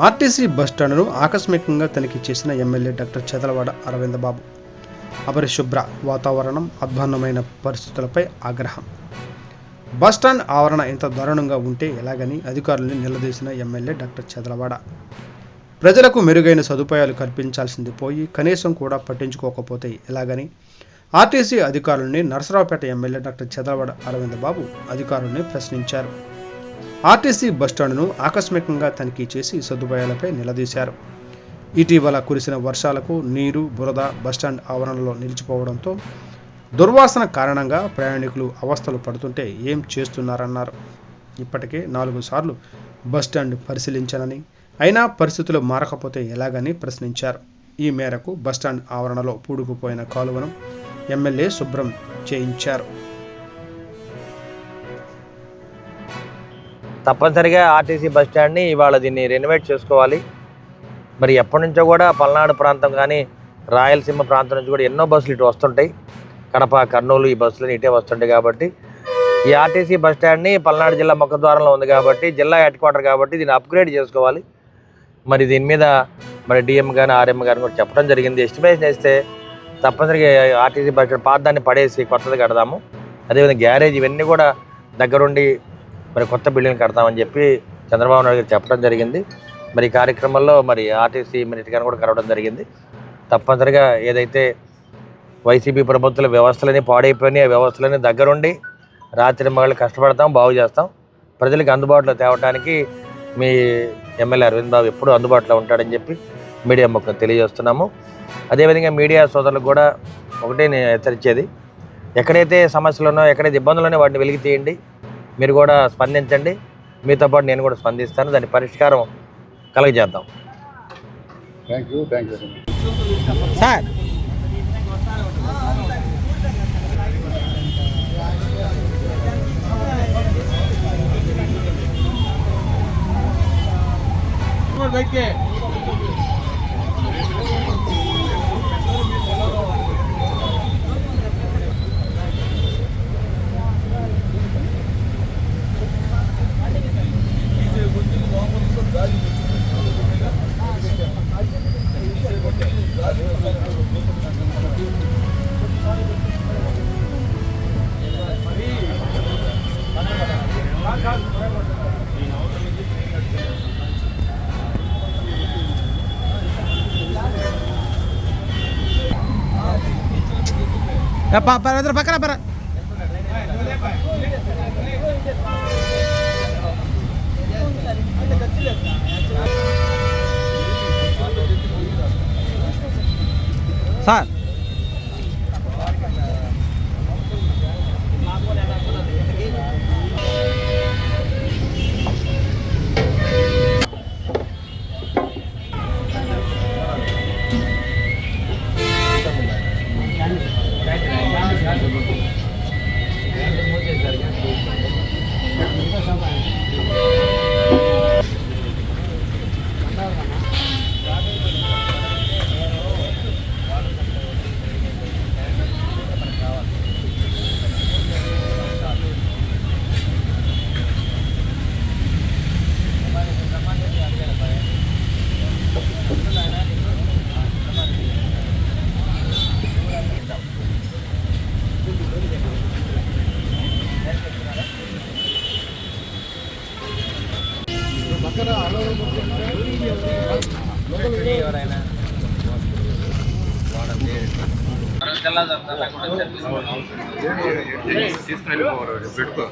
RTC బస్టాండ్ను ఆకస్మికంగా తనిఖీ చేసిన ఎమ్మెల్యే డాక్టర్ చదలవాడ అరవిందబాబు. అపరిశుభ్ర వాతావరణం, అధ్వాన్నమైన పరిస్థితులపై ఆగ్రహం. బస్టాండ్ ఆవరణ ఇంత దారుణంగా ఉంటే ఎలాగని అధికారులను నిలదీసిన ఎమ్మెల్యే డాక్టర్ చదలవాడ. ప్రజలకు మెరుగైన సదుపాయాలు కల్పించాల్సింది పోయి కనీసం కూడా పట్టించుకోకపోతే ఎలాగని ఆర్టీసీ అధికారులని నరసరావుపేట ఎమ్మెల్యే డాక్టర్ చదలవాడ అరవిందబాబు అధికారుల్ని ప్రశ్నించారు. ఆర్టీసీ బస్టాండ్ను ఆకస్మికంగా తనిఖీ చేసి సదుపాయాలపై నిలదీశారు. ఇటీవల కురిసిన వర్షాలకు నీరు, బురద బస్టాండ్ ఆవరణలో నిలిచిపోవడంతో దుర్వాసన కారణంగా ప్రయాణికులు అవస్థలు పడుతుంటే ఏం చేస్తున్నారన్నారు. ఇప్పటికే 4 సార్లు బస్టాండ్ పరిశీలించానని, అయినా పరిస్థితులు మారకపోతే ఎలాగని ప్రశ్నించారు. ఈ మేరకు బస్టాండ్ ఆవరణలో పూడుకుపోయిన కాలువను ఎమ్మెల్యే శుభ్రం చేయించారు. తప్పనిసరిగా ఆర్టీసీ బస్టాండ్ని ఇవాళ దీన్ని రెనోవేట్ చేసుకోవాలి. మరి ఎప్పటి నుంచో కూడా పల్నాడు ప్రాంతం కానీ రాయలసీమ ప్రాంతం నుంచి కూడా ఎన్నో బస్సులు ఇటు వస్తుంటాయి. కడప, కర్నూలు ఈ బస్సులు ఇటే వస్తుంటాయి. కాబట్టి ఈ ఆర్టీసీ బస్టాండ్ని పల్నాడు జిల్లా ముఖద్వారంలో ఉంది కాబట్టి, జిల్లా హెడ్ క్వార్టర్ కాబట్టి దీన్ని అప్గ్రేడ్ చేసుకోవాలి. మరి దీని మీద మరి డిఎం కానీ ఆర్ఎం కానీ కూడా చెప్పడం జరిగింది. ఎస్టిమేషన్ వేస్తే తప్పనిసరిగా ఆర్టీసీ బస్టాండ్ పాతదాన్ని పడేసి కొత్తది కడదాము. అదేవిధంగా గ్యారేజ్ ఇవన్నీ కూడా దగ్గరుండి మరి కొత్త బిల్డింగ్ కడతామని చెప్పి చంద్రబాబు నాయుడు గారు చెప్పడం జరిగింది. మరి ఈ కార్యక్రమంలో మరి ఆర్టీసీ మినిట్ గారిని కూడా కలవడం జరిగింది. తప్పనిసరిగా ఏదైతే వైసీపీ ప్రభుత్వాల వ్యవస్థలని పాడైపోయినాయి, ఆ వ్యవస్థలని దగ్గరుండి రాత్రి మగళ్ళు కష్టపడతాం, బాగు చేస్తాం. ప్రజలకు అందుబాటులో తేవడానికి మీ ఎమ్మెల్యే అరవింద్ బాబు ఎప్పుడూ అందుబాటులో ఉంటాడని చెప్పి మీడియా ముఖం తెలియజేస్తున్నాము. అదేవిధంగా మీడియా సోదరులకు కూడా ఒకటే నేను హెచ్చరించేది, ఎక్కడైతే సమస్యలు ఉన్నాయో, ఎక్కడైతే ఇబ్బందులు ఉన్నాయో వాటిని వెలికి తీయండి. మీరు కూడా స్పందించండి. మీతో పాటు నేను కూడా స్పందిస్తాను. దాని పరిష్కారం కలగజేద్దాం. సార్ పక్కన పర సార్ ఎవరైనా తీసుకెళ్ళిపోవాలి. పెట్టుకో